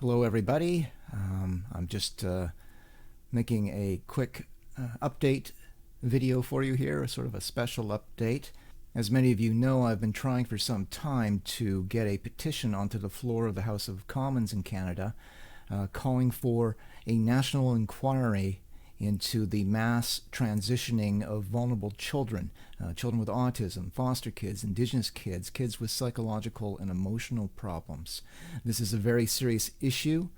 Hello, everybody. I'm just making a quick update video for you here, a sort of a special update. As many of you know, I've been trying for some time to get a petition onto the floor of the House of Commons in Canada calling for a national inquiry into the mass transitioning of vulnerable children, children with autism, foster kids, Indigenous kids, kids with psychological and emotional problems. This is a very serious issue,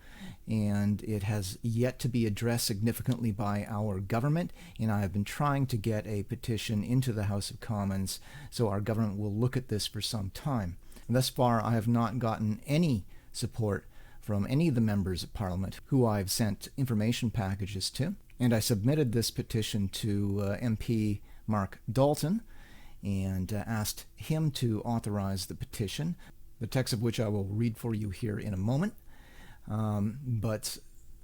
and it has yet to be addressed significantly by our government, and I have been trying to get a petition into the House of Commons so our government will look at this for some time. Thus far, I have not gotten any support from any of the members of Parliament who I've sent information packages to. And I submitted this petition to MP Mark Dalton and asked him to authorize the petition, the text of which I will read for you here in a moment. But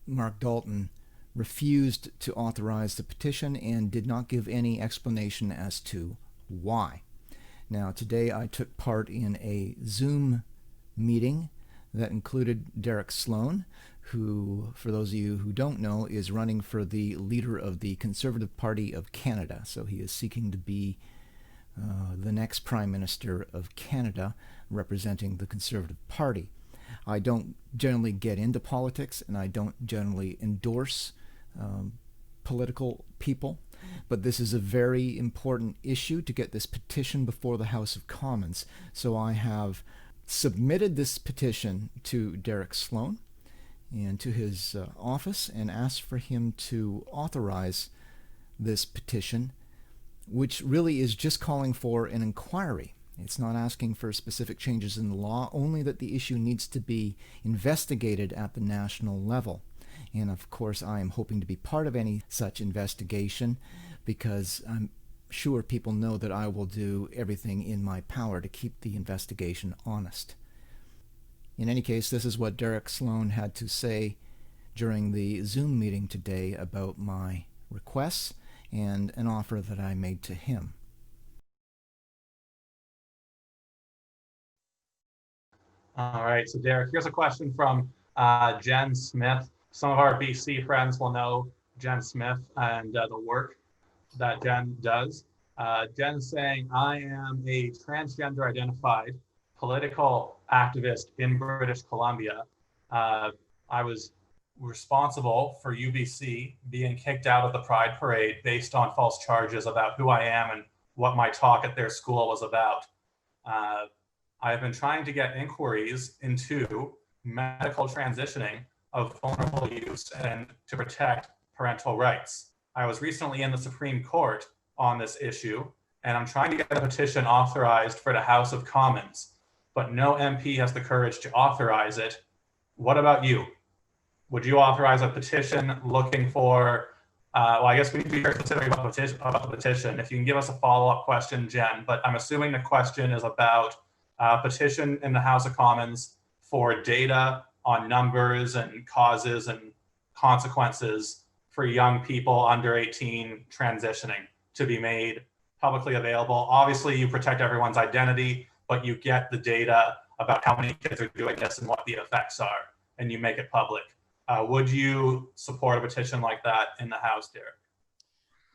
Mark Dalton refused to authorize the petition and did not give any explanation as to why. Now, today I took part in a Zoom meeting that included Derek Sloan, who, for those of you who don't know, is running for the leader of the Conservative Party of Canada. So he is seeking to be the next Prime Minister of Canada, representing the Conservative Party. I don't generally get into politics, and I don't generally endorse political people, but this is a very important issue to get this petition before the House of Commons. So I have submitted this petition to Derek Sloan and to his office and asked for him to authorize this petition, which really is just calling for an inquiry. It's not asking for specific changes in the law, only that the issue needs to be investigated at the national level. And of course, I am hoping to be part of any such investigation, because I'm sure people know that I will do everything in my power to keep the investigation honest. In any case, this is what Derek Sloan had to say during the Zoom meeting today about my requests and an offer that I made to him. All right, so Derek, here's a question from Jen Smith. Some of our BC friends will know Jen Smith and the work that Jen does. Jen's saying, I am a transgender identified political activist in British Columbia. I was responsible for UBC being kicked out of the Pride Parade based on false charges about who I am and what my talk at their school was about. I have been trying to get inquiries into medical transitioning of vulnerable youths and to protect parental rights. I was recently in the Supreme Court on this issue, and I'm trying to get a petition authorized for the House of Commons, but no MP has the courage to authorize it. What about you? Would you authorize a petition looking for, well, I guess we need to be very specific about the petition. If you can give us a follow-up question, Jen, but I'm assuming the question is about a petition in the House of Commons for data on numbers and causes and consequences for young people under 18 transitioning to be made publicly available. Obviously, you protect everyone's identity, but you get the data about how many kids are doing this and what the effects are, and you make it public. Would you support a petition like that in the House, Derek?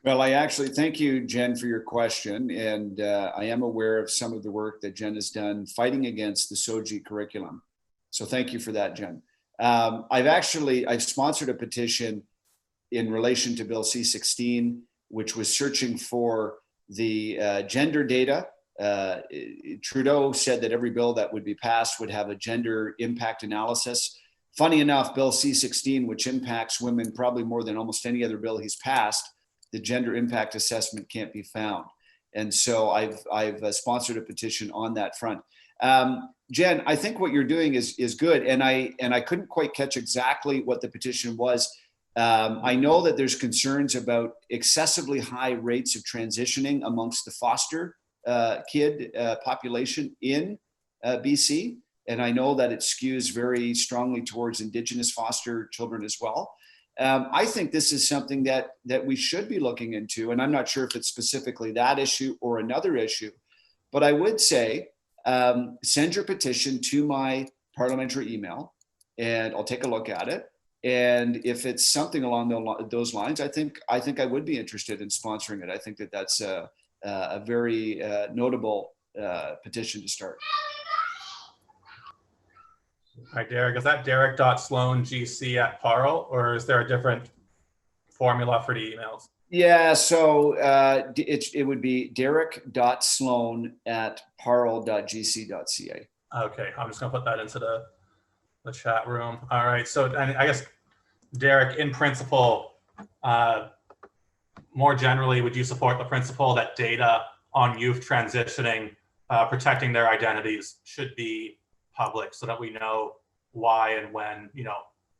Well, I actually thank you, Jen, for your question. And I am aware of some of the work that Jen has done fighting against the SOGI curriculum. So thank you for that, Jen. I've sponsored a petition in relation to Bill C-16, which was searching for the gender data. Trudeau said that every bill that would be passed would have a gender impact analysis. Funny enough, Bill C-16, which impacts women probably more than almost any other bill he's passed, the gender impact assessment can't be found. And so I've sponsored a petition on that front. Jen, I think what you're doing is good. And I couldn't quite catch exactly what the petition was. I know that there's concerns about excessively high rates of transitioning amongst the foster kid population in BC. And I know that it skews very strongly towards Indigenous foster children as well. I think this is something that we should be looking into. And I'm not sure if it's specifically that issue or another issue, but I would say send your petition to my parliamentary email. and I'll take a look at it. And if it's something along those lines, I think I would be interested in sponsoring it. I think that's a very notable petition to start. All right, Derek, is that derek.sloangc@parle, or is there a different formula for the emails? Yeah, so it would be derek.sloan@parle.gc.ca. Okay, I'm just gonna put that into the chat room. All right, so and I guess, Derek, in principle, more generally, would you support the principle that data on youth transitioning, protecting their identities, should be public so that we know why and when,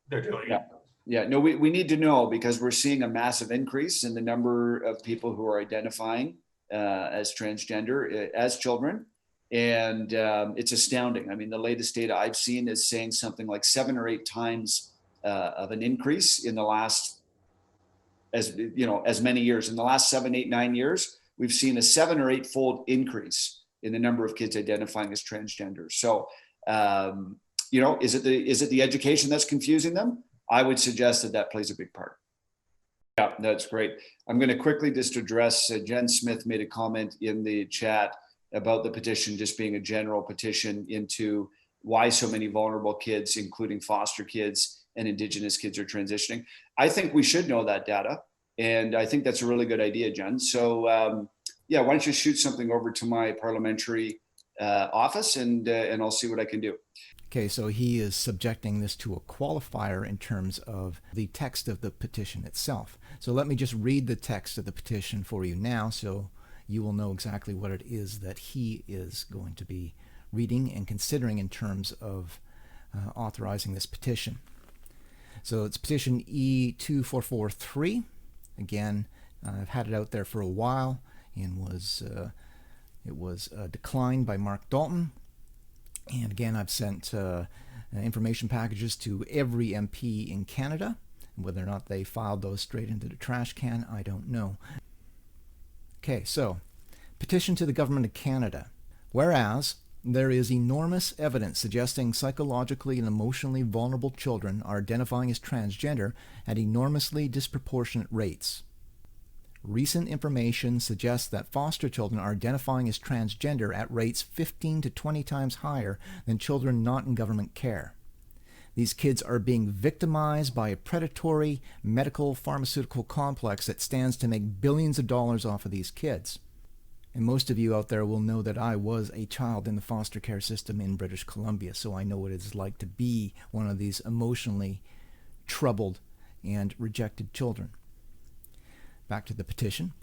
they're doing it? Yeah, no, we need to know, because we're seeing a massive increase in the number of people who are identifying as transgender as children. And it's astounding. I mean, the latest data I've seen is saying something like 7 or 8 times of an increase in the last, as many years. In the last 7, 8, 9 years, we've seen a 7 or 8-fold increase in the number of kids identifying as transgender. So, is it the education that's confusing them? I would suggest that plays a big part. Yeah, that's great. I'm going to quickly just address, Jen Smith made a comment in the chat about the petition just being a general petition into why so many vulnerable kids, including foster kids and Indigenous kids, are transitioning. I think we should know that data. And I think that's a really good idea, Jen. So why don't you shoot something over to my parliamentary office, and I'll see what I can do. Okay, so he is subjecting this to a qualifier in terms of the text of the petition itself. So let me just read the text of the petition for you now, so you will know exactly what it is that he is going to be reading and considering in terms of authorizing this petition. So it's petition E2443. Again, I've had it out there for a while, and it was declined by Mark Dalton. And again, I've sent information packages to every MP in Canada. Whether or not they filed those straight into the trash can, I don't know. Okay, so, petition to the Government of Canada. Whereas there is enormous evidence suggesting psychologically and emotionally vulnerable children are identifying as transgender at enormously disproportionate rates. Recent information suggests that foster children are identifying as transgender at rates 15 to 20 times higher than children not in government care. These kids are being victimized by a predatory medical pharmaceutical complex that stands to make billions of dollars off of these kids. And most of you out there will know that I was a child in the foster care system in British Columbia, so I know what it's like to be one of these emotionally troubled and rejected children. Back to the petition.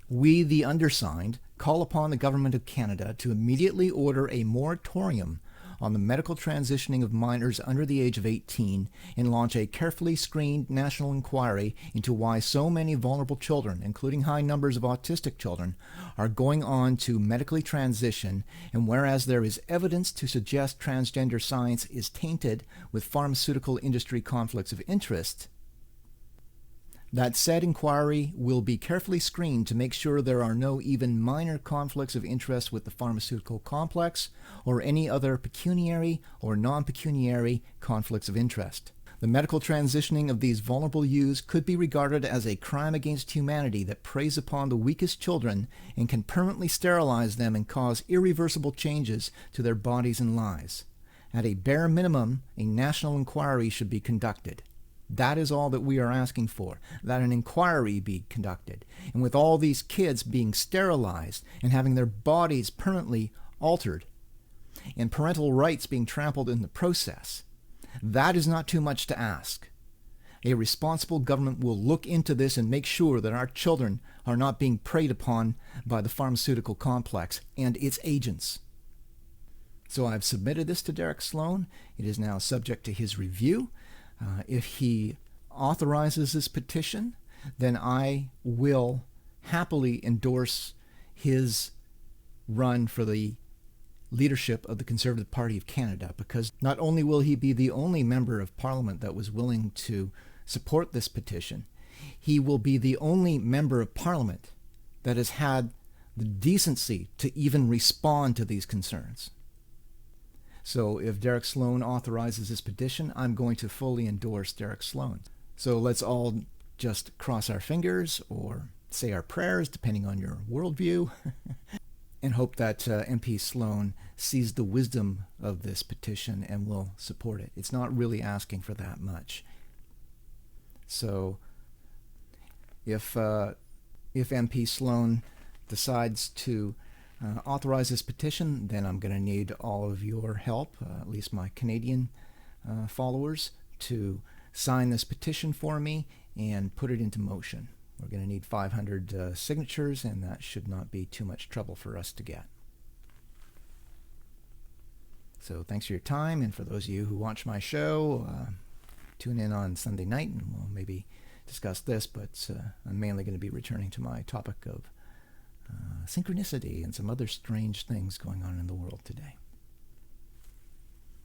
We, the undersigned, call upon the Government of Canada to immediately order a moratorium on the medical transitioning of minors under the age of 18 and launch a carefully screened national inquiry into why so many vulnerable children, including high numbers of autistic children, are going on to medically transition, and whereas there is evidence to suggest transgender science is tainted with pharmaceutical industry conflicts of interest, that said inquiry will be carefully screened to make sure there are no even minor conflicts of interest with the pharmaceutical complex or any other pecuniary or non-pecuniary conflicts of interest. The medical transitioning of these vulnerable youths could be regarded as a crime against humanity that preys upon the weakest children and can permanently sterilize them and cause irreversible changes to their bodies and lives. At a bare minimum, a national inquiry should be conducted. That is all that we are asking for, that an inquiry be conducted. And with all these kids being sterilized and having their bodies permanently altered and parental rights being trampled in the process, that is not too much to ask. A responsible government will look into this and make sure that our children are not being preyed upon by the pharmaceutical complex and its agents. So I've submitted this to Derek Sloan. It is now subject to his review. If he authorizes this petition, then I will happily endorse his run for the leadership of the Conservative Party of Canada, because not only will he be the only member of Parliament that was willing to support this petition, he will be the only member of Parliament that has had the decency to even respond to these concerns. So if Derek Sloan authorizes this petition, I'm going to fully endorse Derek Sloan. So let's all just cross our fingers or say our prayers, depending on your worldview, and hope that MP Sloan sees the wisdom of this petition and will support it. It's not really asking for that much. So if MP Sloan decides to authorize this petition, then I'm going to need all of your help, at least my Canadian followers, to sign this petition for me and put it into motion. We're going to need 500 signatures, and that should not be too much trouble for us to get. So thanks for your time, and for those of you who watch my show, tune in on Sunday night and we'll maybe discuss this, but I'm mainly going to be returning to my topic of synchronicity and some other strange things going on in the world today.